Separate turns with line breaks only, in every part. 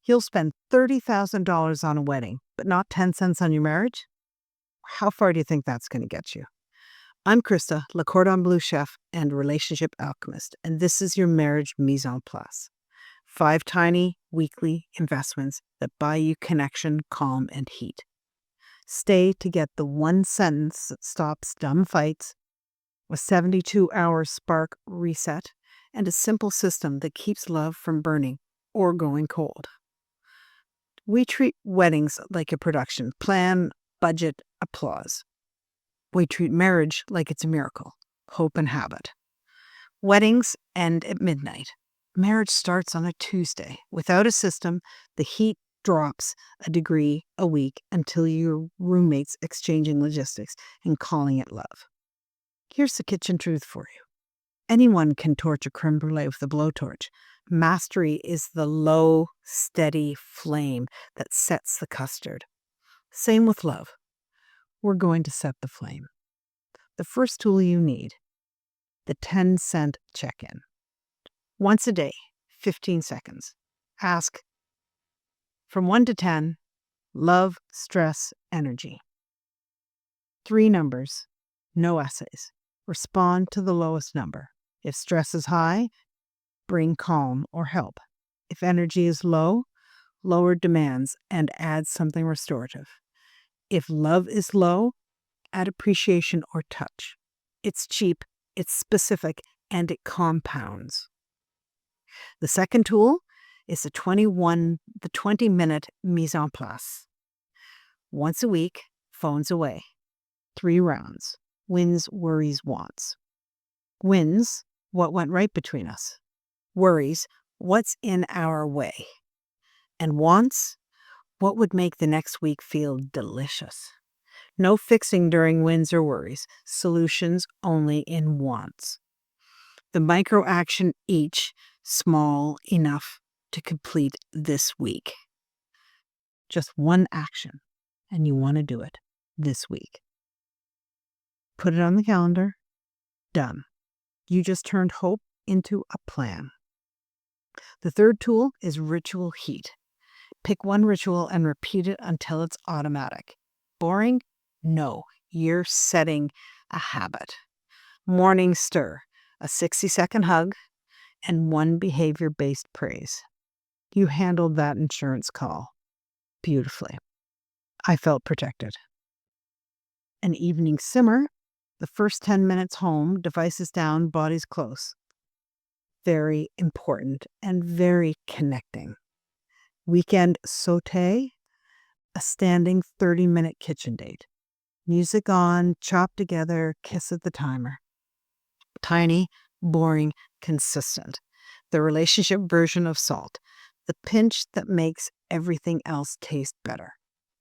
You'll spend $30,000 on a wedding, but not 10 cents on your marriage? How far do you think that's going to get you? I'm Krista, Le Cordon Bleu chef and relationship alchemist, and this is your marriage mise en place. 5 tiny weekly investments that buy you connection, calm, and heat. Stay to get the one sentence that stops dumb fights, a 72-hour spark reset, and a simple system that keeps love from burning or going cold. We treat weddings like a production. Plan, budget, applause. We treat marriage like it's a miracle. Hope and habit. Weddings end at midnight. Marriage starts on a Tuesday. Without a system, the heat drops a degree a week until your roommates exchanging logistics and calling it love. Here's the kitchen truth for you. Anyone can torch a creme brulee with a blowtorch. Mastery is the low, steady flame that sets the custard. Same with love. We're going to set the flame. The first tool you need, the 10-cent check-in. Once a day, 15 seconds. Ask, from 1 to 10, love, stress, energy. 3 numbers, no essays. Respond to the lowest number. If stress is high, bring calm or help. If energy is low, lower demands and add something restorative. If love is low, add appreciation or touch. It's cheap, it's specific, and it compounds. The second tool is the 20-minute mise en place. Once a week, phones away. 3 rounds. Wins, worries, wants. Wins, what went right between us. Worries, what's in our way. And wants, what would make the next week feel delicious. No fixing during wins or worries. Solutions only in wants. The micro action each, small enough to complete this week. Just one action, and you want to do it this week. Put it on the calendar. Done. You just turned hope into a plan. The third tool is ritual heat. Pick one ritual and repeat it until it's automatic. Boring? No. You're setting a habit. Morning stir, a 60-second hug, and 1 behavior-based praise. You handled that insurance call beautifully. I felt protected. An evening simmer, the first 10 minutes home, devices down, bodies close. Very important and very connecting. Weekend sauté, a standing 30-minute kitchen date. Music on, chop together, kiss at the timer. Tiny, boring, consistent. The relationship version of salt. The pinch that makes everything else taste better.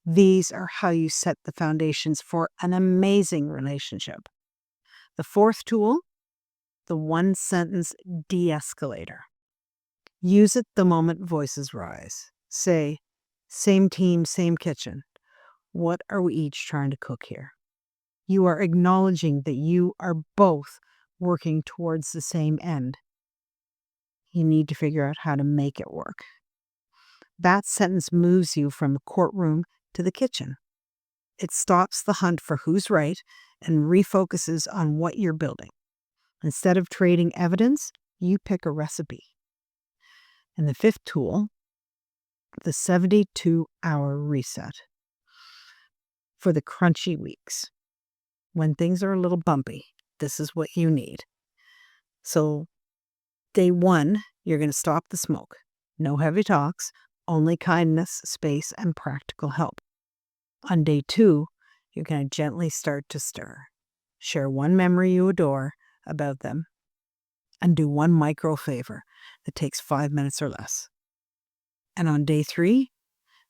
These are how you set the foundations for an amazing relationship. The fourth tool, the 1-sentence de-escalator. Use it the moment voices rise. Say, same team, same kitchen. What are we each trying to cook here? You are acknowledging that you are both working towards the same end. You need to figure out how to make it work. That sentence moves you from the courtroom to the kitchen. It stops the hunt for who's right and refocuses on what you're building. Instead of trading evidence, you pick a recipe. And the fifth tool, the 72-hour reset. For the crunchy weeks. When things are a little bumpy, this is what you need. So, day 1, you're going to stop the smoke. No heavy talks, only kindness, space, and practical help. On day 2, you're going to gently start to stir. Share one memory you adore about them, and do one micro favor that takes 5 minutes or less. And on day 3,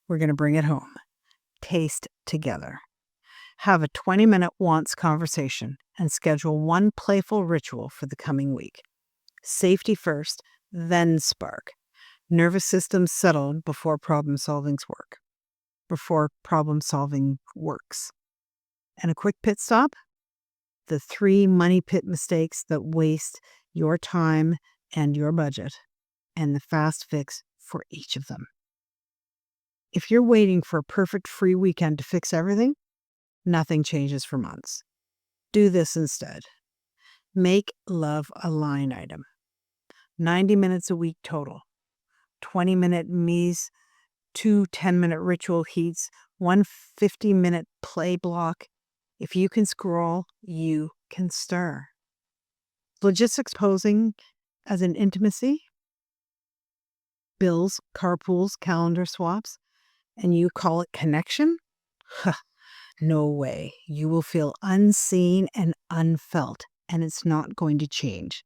we're going to bring it home. Taste together. Have a 20-minute wants conversation and schedule one playful ritual for the coming week. Safety first, then spark. Nervous system settled before problem solving works. And a quick pit stop? The 3 money pit mistakes that waste your time and your budget, and the fast fix for each of them. If you're waiting for a perfect free weekend to fix everything, nothing changes for months. Do this instead. Make love a line item. 90 minutes a week total. 20-minute me's, 2 10-minute ritual heats, 1 50-minute play block. If you can scroll, you can stir. Logistics posing as an intimacy, bills, carpools, calendar swaps, and you call it connection? Huh, no way. You will feel unseen and unfelt, and it's not going to change.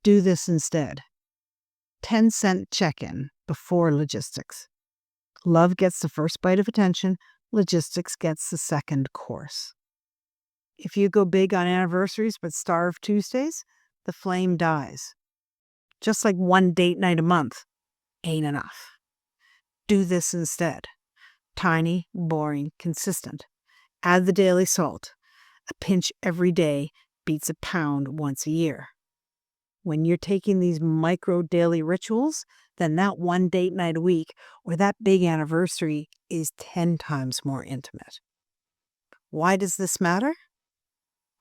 Do this instead. 10-cent check-in before logistics. Love gets the first bite of attention, logistics gets the second course. If you go big on anniversaries but starve Tuesdays, the flame dies. Just like one date night a month ain't enough. Do this instead. Tiny, boring, consistent. Add the daily salt. A pinch every day beats a pound once a year. When you're taking these micro daily rituals, then that one date night a week or that big anniversary is 10 times more intimate. Why does this matter?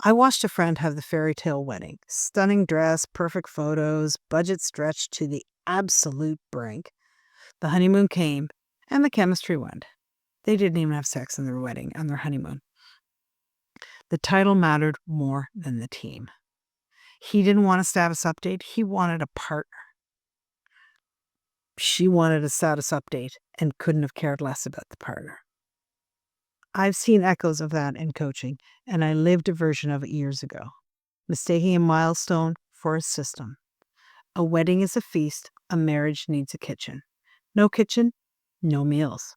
I watched a friend have the fairy tale wedding. Stunning dress, perfect photos, budget stretched to the absolute brink. The honeymoon came, and the chemistry went. They didn't even have sex in their wedding, on their honeymoon. The title mattered more than the team. He didn't want a status update. He wanted a partner. She wanted a status update and couldn't have cared less about the partner. I've seen echoes of that in coaching, and I lived a version of it years ago, mistaking a milestone for a system. A wedding is a feast. A marriage needs a kitchen. No kitchen, no meals.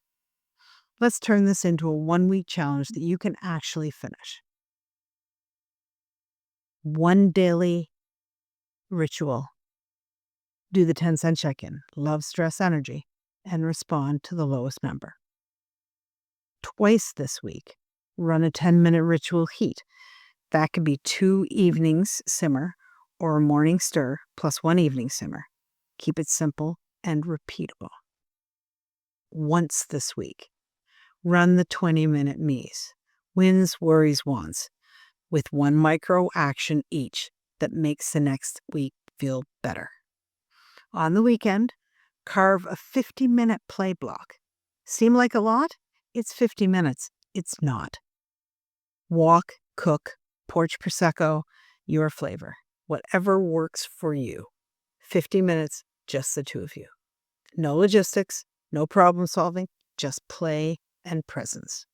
Let's turn this into a one-week challenge that you can actually finish. One daily ritual. Do the 10-cent check-in, love, stress, energy, and respond to the lowest number. Twice this week, run a 10-minute ritual heat. That could be 2 evenings simmer or a morning stir plus 1 evening simmer. Keep it simple and repeatable. Once this week, run the 20-minute me's. Wins, worries, wants, with 1 micro action each that makes the next week feel better. On the weekend, carve a 50-minute play block. Seem like a lot? It's 50 minutes. It's not. Walk, cook, porch prosecco, your flavor. Whatever works for you. 50 minutes, just the two of you. No logistics, no problem solving, just play and presence.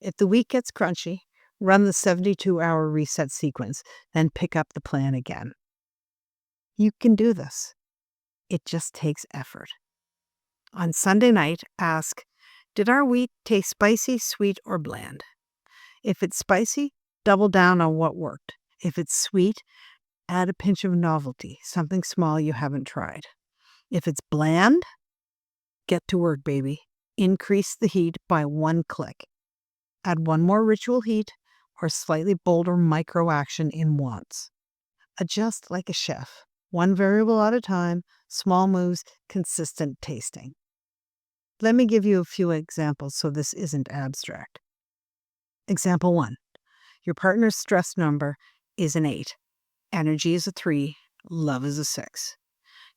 If the week gets crunchy, run the 72-hour reset sequence, then pick up the plan again. You can do this. It just takes effort. On Sunday night, ask, did our week taste spicy, sweet, or bland? If it's spicy, double down on what worked. If it's sweet, add a pinch of novelty, something small you haven't tried. If it's bland, get to work, baby. Increase the heat by 1 click. Add 1 more ritual heat or slightly bolder micro action in wants. Adjust like a chef. 1 variable at a time, small moves, consistent tasting. Let me give you a few examples so this isn't abstract. Example 1. Your partner's stress number is an 8. Energy is a 3. Love is a 6.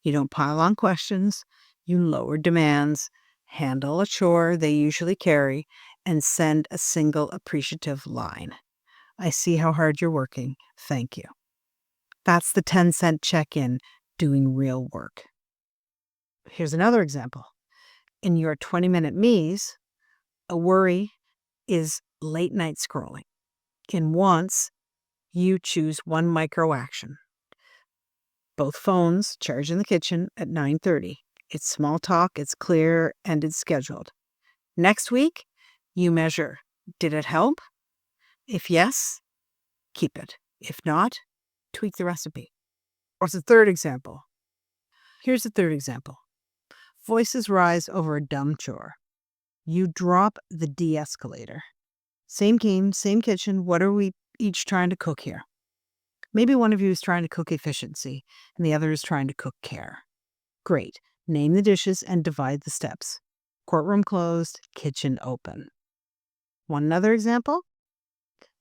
You don't pile on questions. You lower demands, handle a chore they usually carry, and send a single appreciative line. I see how hard you're working. Thank you. That's the 10-cent check-in doing real work. Here's another example. In your 20-minute me's, a worry is late night scrolling. In wants, you choose 1 micro action. Both phones charge in the kitchen at 9:30. It's small talk, it's clear, and it's scheduled. Next week, you measure, did it help? If yes, keep it. If not, tweak the recipe. Or the third example. Here's the third example. Voices rise over a dumb chore. You drop the de-escalator. Same team, same kitchen. What are we each trying to cook here? Maybe one of you is trying to cook efficiency and the other is trying to cook care. Great. Name the dishes and divide the steps. Courtroom closed, kitchen open. Want another example?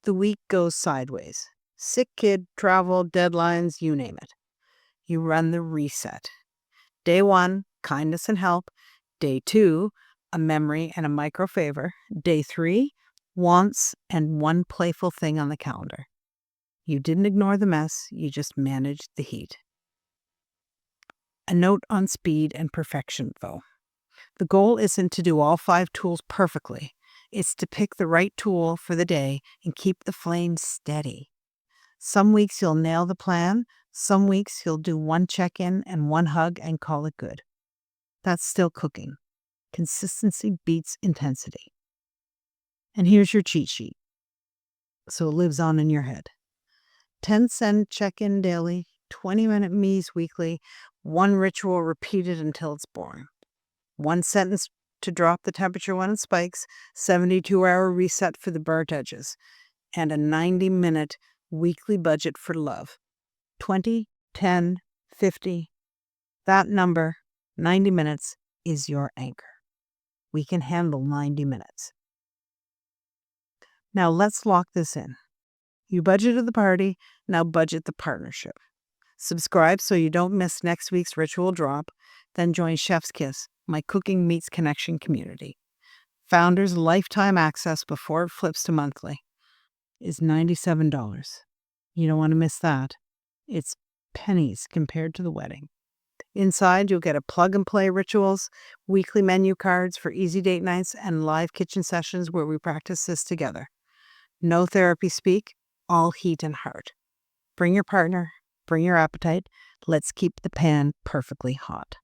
The week goes sideways. Sick kid, travel, deadlines, you name it. You run the reset. Day 1, kindness and help. Day 2, a memory and a micro favor. Day 3, wants and one playful thing on the calendar. You didn't ignore the mess, you just managed the heat. A note on speed and perfection, though. The goal isn't to do all 5 tools perfectly. It's to pick the right tool for the day and keep the flame steady. Some weeks you'll nail the plan. Some weeks you'll do one check-in and one hug and call it good. That's still cooking. Consistency beats intensity. And here's your cheat sheet, so it lives on in your head. 10-cent check-in daily, 20-minute me's weekly, one ritual repeated until it's boring. One sentence to drop the temperature when it spikes, 72-hour reset for the burnt edges, and a 90-minute weekly budget for love. 20, 10, 50. That number, 90 minutes, is your anchor. We can handle 90 minutes. Now let's lock this in. You budgeted the party, now budget the partnership. Subscribe so you don't miss next week's ritual drop, then join Chef's Kiss, my cooking meets connection community. Founders lifetime access before it flips to monthly is $97. You don't want to miss that. It's pennies compared to the wedding. Inside, you'll get a plug-and-play rituals, weekly menu cards for easy date nights, and live kitchen sessions where we practice this together. No therapy speak, all heat and heart. Bring your partner, bring your appetite. Let's keep the pan perfectly hot.